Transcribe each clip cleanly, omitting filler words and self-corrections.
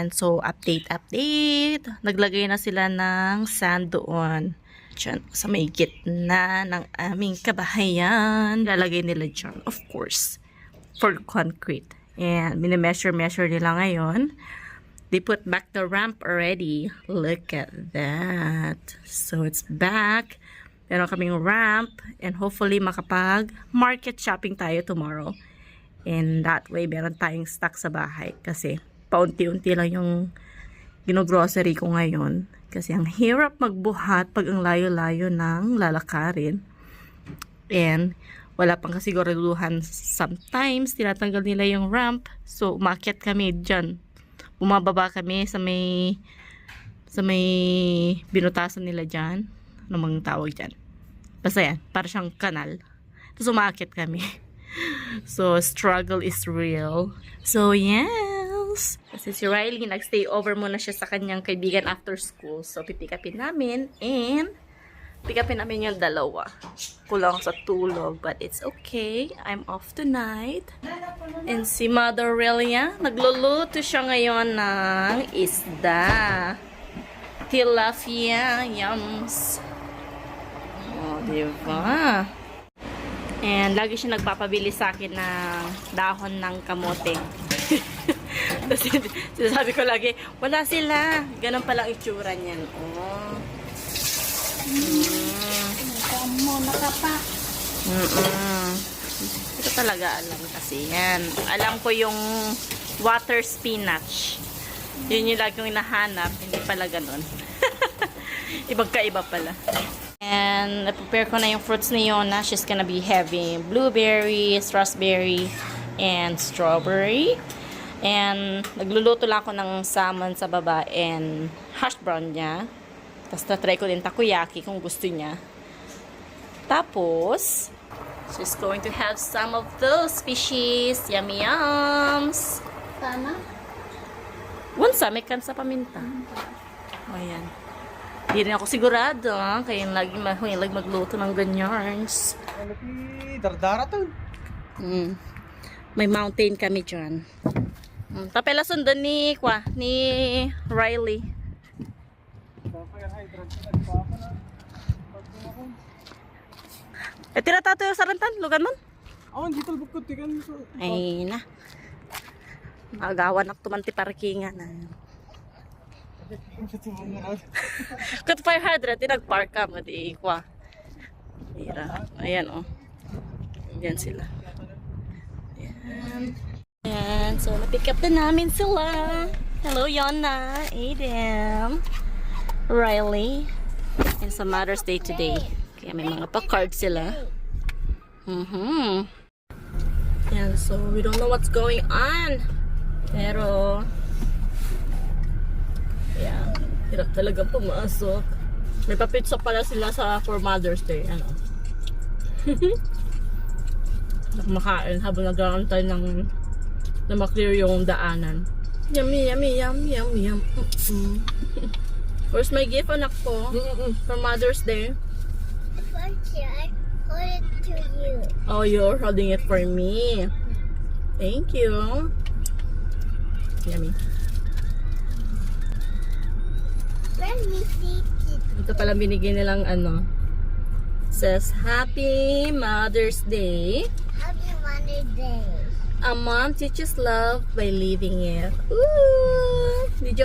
Ayan, so update. Naglagay na sila ng sand doon. Diyan, sa may gitna ng aming kabahayan. Lalagay nila dyan, of course, for concrete. And minimeasure nila ngayon. They put back the ramp already. Look at that. So it's back. Meron kaming ramp. And hopefully makapag market shopping tayo tomorrow. And that way, meron tayong stock sa bahay. Kasi paunti-unti lang yung gino-grocery ko ngayon. Kasi ang hirap magbuhat pag ang layo-layo ng lalakarin. And wala pang kasiguraduhan. Sometimes, tinatanggal nila yung ramp. So, umakyat kami dyan. Bumababa kami sa may binutasan nila dyan. Ano mang tawag dyan? Basta yan, para siyang kanal. Tapos umakyat kami. So, struggle is real. So, yes. Kasi si Riley, nag-stay over muna siya sa kanyang kaibigan after school. So, pipikapin namin. And, pikapin namin yung dalawa. Kulang sa tulog. But it's okay. I'm off tonight. And si Mother Relia, nagluluto siya ngayon ng isda. Tilapia. Yums. Oh, diba? And lagi siya nagpapabili sa akin ng dahon ng kamote. Kasi sinasabi ko lagi, wala sila. Ganun palang itsura niyan. Oh. Muna ka pa. Ito talaga alam kasi yan. Alam ko yung water spinach. Yun yung lagi kong hinahanap. Hindi pala ganun. Ibang kaiba pala. And na-prepare ko na yung fruits ni Yona. She's gonna be having blueberry, raspberry, and strawberry. And nagluluto lang ako ng salmon sa baba and hash brown niya. Tapos na-try ko din takoyaki kung gusto niya. Tapos, she's going to have some of those fishes. Yummy yums! Sana? Wansa, may kansa paminta. O, yan. Hindi rin ako sigurado, kaya lagi magluto ng ganyarns. Dardara to. May mountain kami dyan. Tapela sundan ni Riley. Tira tato yung sarantan, lugan mo? Awan, dito bukod tikan. Ay na. Magawan ako tumanti parkingan na. Kat 500, tinag-park ka mo, di ikwa. Ayan, oh. Ayan sila. Ayan. Ayan, so na-pick up na namin sila. Hello, Yona, Aiden, Riley. And sa Mother's Day today. Kaya may mga pa-card sila. Ayan, so we don't know what's going on. Pero yeah, hirap talaga pumasok. May papitsa pala sila for Mother's Day. Ano? Kumakain habang nag-aantay na maklear yung daanan. Yummy, yummy, yum, yum, yum. Where's my gift, anak ko? For Mother's Day? I hold it to you. Oh, you're holding it for me. Thank you. Yummy. Let me see it. Ito pala binigay nilang ano. Says, Happy Mother's Day. Happy Mother's Day. A mom teaches love by living it. Ooh! Did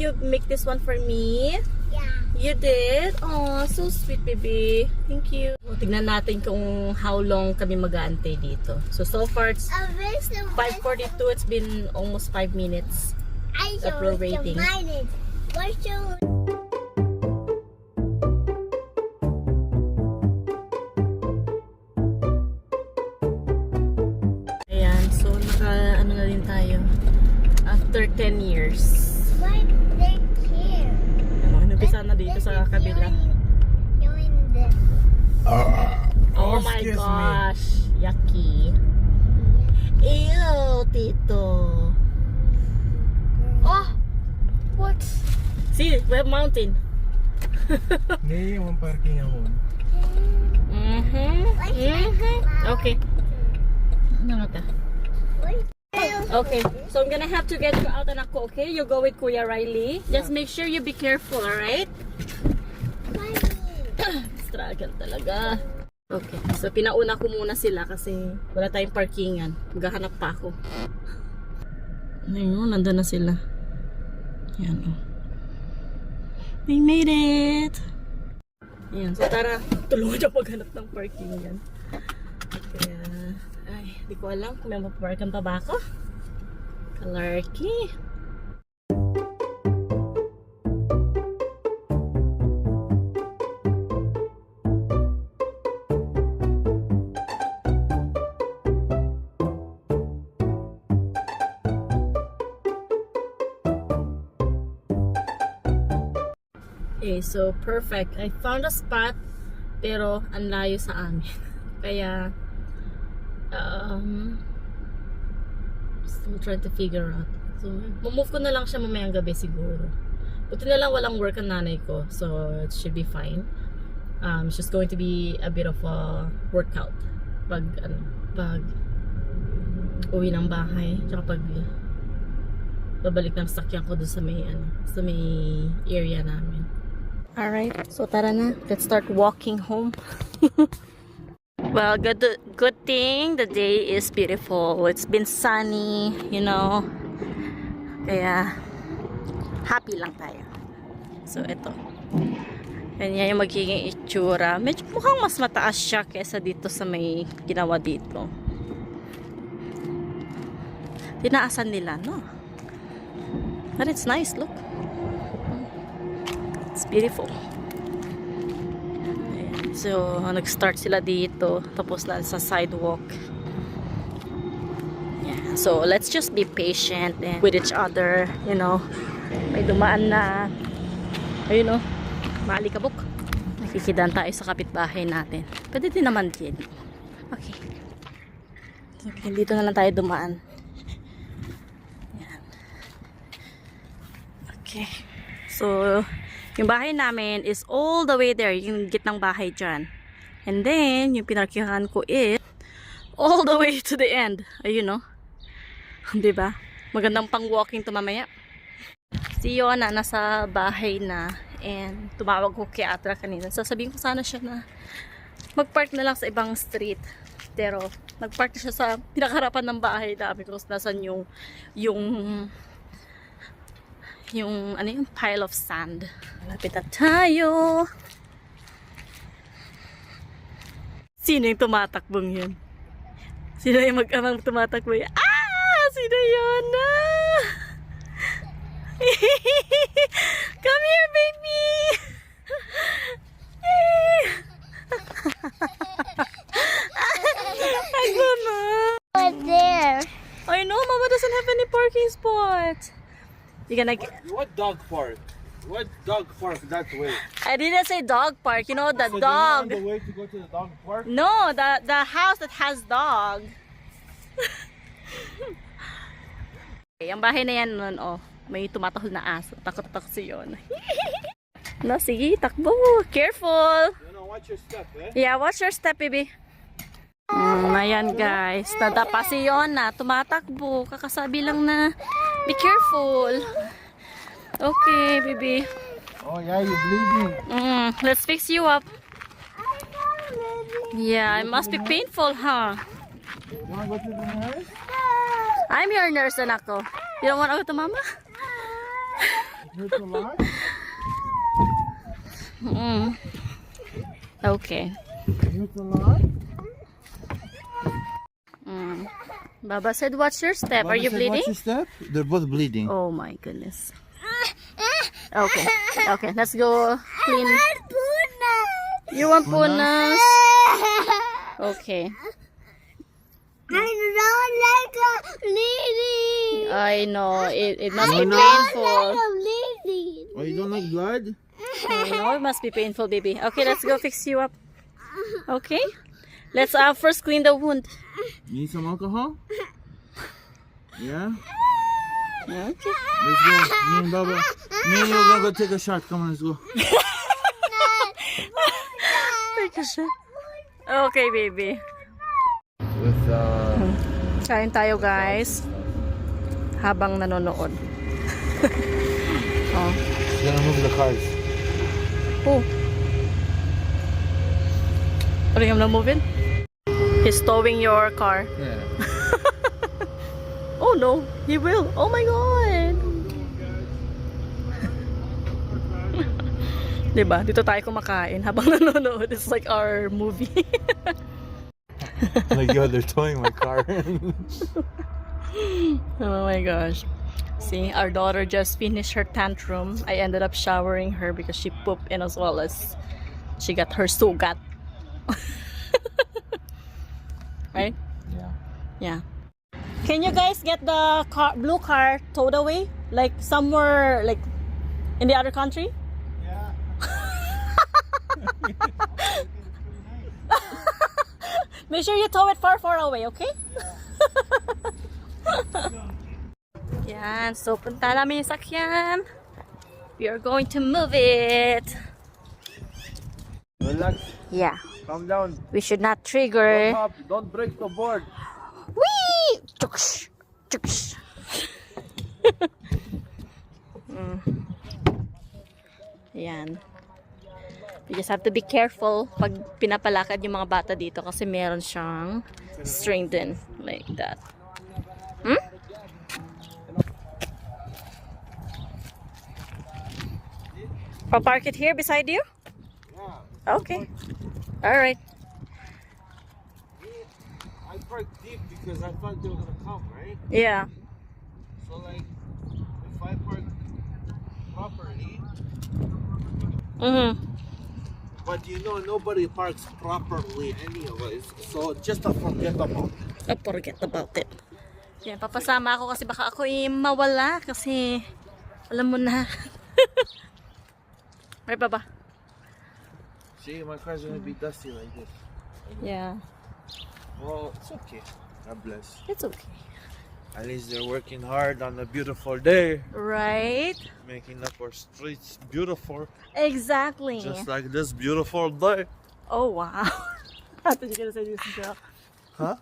you make this one for me? Yeah. You did? Oh, so sweet, baby. Thank you. Tignan natin kung how long kami mag-aantay dito. So far, it's 5:42. It's been almost 5 minutes. Approval rating. What's your... Ayan, so ano na din tayo. After 10 years. Why they care? Inumpisa na dito sa kabila. You in this. Oh my excuse me. gosh. Yucky. Ew, Tito. Oh! What? See, we have mountain. Ngayon yung parking mo. Okay. Ano nga ta? Why? Okay, so I'm gonna have to get you out, anak ko, okay? You go with Kuya Riley. Just make sure you be careful, alright? Struggle talaga. Okay, so pinauna ko muna sila kasi wala tayong parkingan. Maghahanap pa ako. Ayun, nandun na sila. Yan, oh. We made it! Ayan, so tara, tulungan niyo paghanap ng parkingan. Kaya, ay, di ko alam kung may mapaparkan pa ba ako. Kalarky. Okay, so perfect. I found a spot pero ang layo sa amin. Kaya still trying to figure out. So, move ko na lang siya mamayang gabi siguro. Buti na lang walang work ang nanay ko. So, it should be fine. It's just going to be a bit of a workout. Pag uwi ng bahay. Tsaka pag babalik ng sakyan ko doon sa may area namin. Alright, so tara na. Let's start walking home. Well, good thing the day is beautiful. It's been sunny, you know. Kaya, happy lang tayo. So, ito. Ganyan yung magiging itsura. Medyo mukhang mas mataas siya kesa dito sa may ginawa dito. Tinaasan nila, no? But it's nice, look. It's beautiful. Ayan. So, nag-start sila dito. Tapos na sa sidewalk. Yeah. So, let's just be patient and with each other. You know, may dumaan na. Ayun, no? Maalikabok. Nakikidaan tayo sa kapitbahay natin. Pwede din naman din. Okay. Okay, dito na lang tayo dumaan. Ayan. Okay. So, yung bahay namin is all the way there. Yung gitnang bahay dyan. And then, yung pinarkihan ko is all the way to the end. Ayun, no? Diba? Magandang pang walking to mamaya. Si Yona nasa bahay na. And tumawag ko kay Atra kanina. Sasabihin ko sana siya na mag-park na lang sa ibang street. Pero, nag-park na siya sa pinakaharapan ng bahay namin. Kung nasan yung pile of sand. Malapit na tayo. Sino yung tumatakbong yun? Sino yung mag-amang tumatakbo yun? Ah! Sino yun? Ah! Come here, baby! Ay, Mama! Right there. I know, Mama doesn't have any parking spots. You're gonna get... What dog park? What dog park that way? I didn't say dog park. You know the So dog. do you know the way to go to the dog park? No, the house that has dog. Okay, ang bahay na yan nun, oh, may tumatahol na aso. Takot-takot si Yona. No, sige, takbo. Careful. You know, watch your step, eh? Yeah, watch your step, baby. Ayan, guys. Nadapa si Yona. Tumatakbo. Kakasabi lang na, be careful. Okay, baby. Oh yeah, you're bleeding. Let's fix you up. Yeah, it must be painful, huh? You wanna go to the nurse? I'm your nurse, anak ko. You don't want to go to mama? It hurts a lot? Okay. It hurts a lot? Baba said, watch your step. Are you bleeding? Watch your step? They're both bleeding. Oh my goodness. Okay. Okay, let's go clean. You want punas? Okay. I don't like a bleeding. I know. It must No, be no. painful. Bleeding. Oh, you don't like blood? I know it must be painful, baby. Okay, let's go fix you up. Okay? Let's first clean the wound. You need some alcohol? Yeah? Okay. Let's go. Me and Baba. Me and you are gonna go take a shot. Come on, let's go. Take a shot. Okay, baby. With Kain tayo, guys. habang nanonood. Oh. He's gonna move the cars. Oh. Are you gonna move it? He's towing your car. Yeah. Oh no, he will. Oh my god. Diba? Dito tayo kumakain habang nanonood. It's like our movie. Like, yo, they're towing my car. Oh my gosh. See, our daughter just finished her tantrum. I ended up showering her because she pooped in as well as she got her sugat. Right? Yeah. Yeah. Can you guys get the blue car towed away? Like somewhere like in the other country? Yeah. Make sure you tow it far, far away, okay? Yan, so punta namin yung sakyan. We are going to move it. Relax. Yeah, Calm down. we should not trigger. Don't hop. Don't break the board. Whee! Chuksh! Chuksh! Yan. You just have to be careful pag pinapalakad yung mga bata dito kasi meron siyang string din. Like that. Hmm? I'll park it here beside you? Yeah. Okay. Alright. I parked deep because I thought they were gonna come, right? Yeah. So like, if I park properly, Mm-hmm. but you know nobody parks properly anyway, so just unforgettable. Don't forget about it. Yan, papasama ako kasi baka ako mawala kasi alam mo na. Right, Baba? See, my car's gonna be dusty like this. Yeah, Well, it's okay. God bless. it's okay. At least they're working hard on a beautiful day, Right? making up our streets beautiful, Exactly. just like this beautiful day. Oh, wow. I thought you were gonna say this joke. Huh?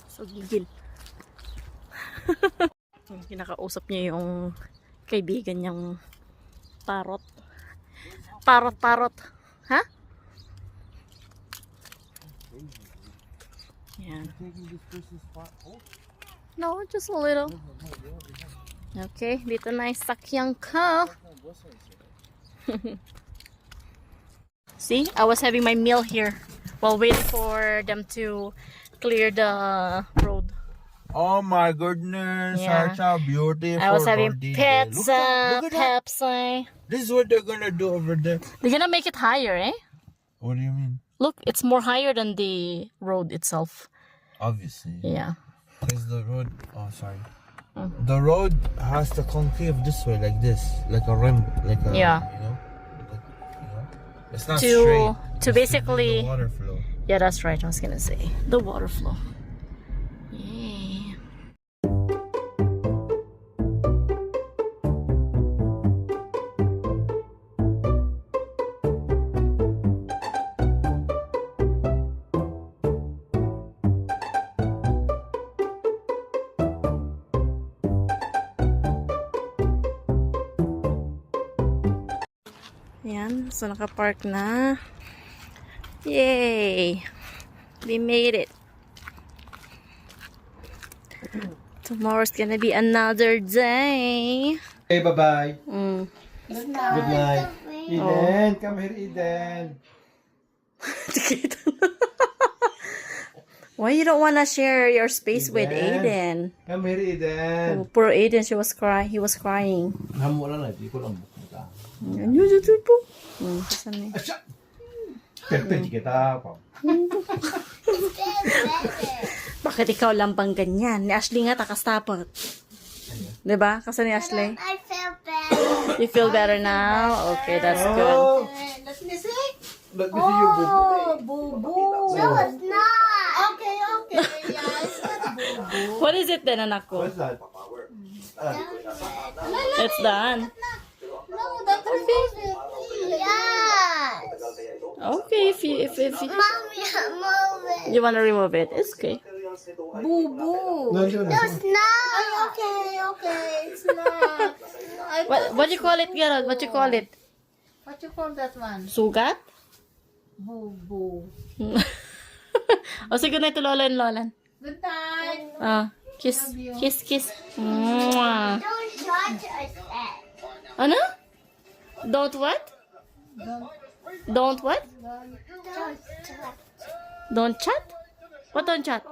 So, gigil. Kinakausap niya yung kaibigan niyang parot. Parot. Ha? Yan. Taking this person's spot. Oh, No, just a little. Okay, dito na yung sakyang ko. See, I was having my meal here while waiting for them to clear the road. oh my goodness, Yeah. such a beautiful I was having road. pizza, Look at that. Pepsi. This is what they're gonna do over there. They're gonna make it higher, eh? What do you mean? Look, it's more higher than the road itself. Obviously. Yeah. Because the road, oh sorry. Mm. The road has to concave this way, like this, like a rim, like a, Yeah. you know, it's not To- straight. to It's basically- the water flow. Yeah, that's right. I was gonna say the water flow. Yeah. Yan, so nakapark na. Yay! We made it. Tomorrow's gonna be another day. Okay, bye-bye. Mm. Good night. Eden, come here, Eden. Why you don't wanna share your space with Aiden. Aiden? Come here, Eden. Oh, poor Aiden, he was crying. Hamo lang na, di ko lang bukta. Ano yun po? Kasan eh? Asya! Perfect kita pa. Bakit ikaw lang bang ganyan? Ni Ashley nga takas tapot. Diba? Kasi ni Ashley. I feel better. You feel better now? Okay, that's good. Oh! Let me see. Let me see your bubu. Boo-boo. No, it's not. Okay. Yeah, it's not boo-boo. What is it then, anak ko? What's that? It's done. No, that's remove it. Yes. Okay, if you Mommy, move it. you wanna remove it, it's okay. Boo boo. No, no, no. It's not. Okay. It's not. What you call it, Gerald? What you call it? What you call that one? Sugat? Boo boo. O sige na ito, Lolan, Lolan. Good night. Kiss, kiss, kiss. Mwah. Don't touch us. Ano? Don't what? Don't what? Don't chat? What don't chat?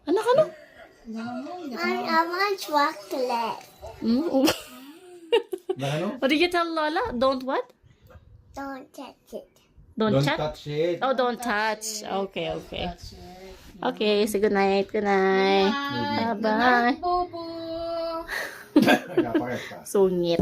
Ano ka no? I want chocolate. Ano? What did you tell Lola? Don't what? Don't touch it. Don't, Don't chat? touch it. Oh, don't touch. Okay, okay. Okay, so good night. Good night. Bye-bye. Boo boo. Nagkapakit ka. Sungit.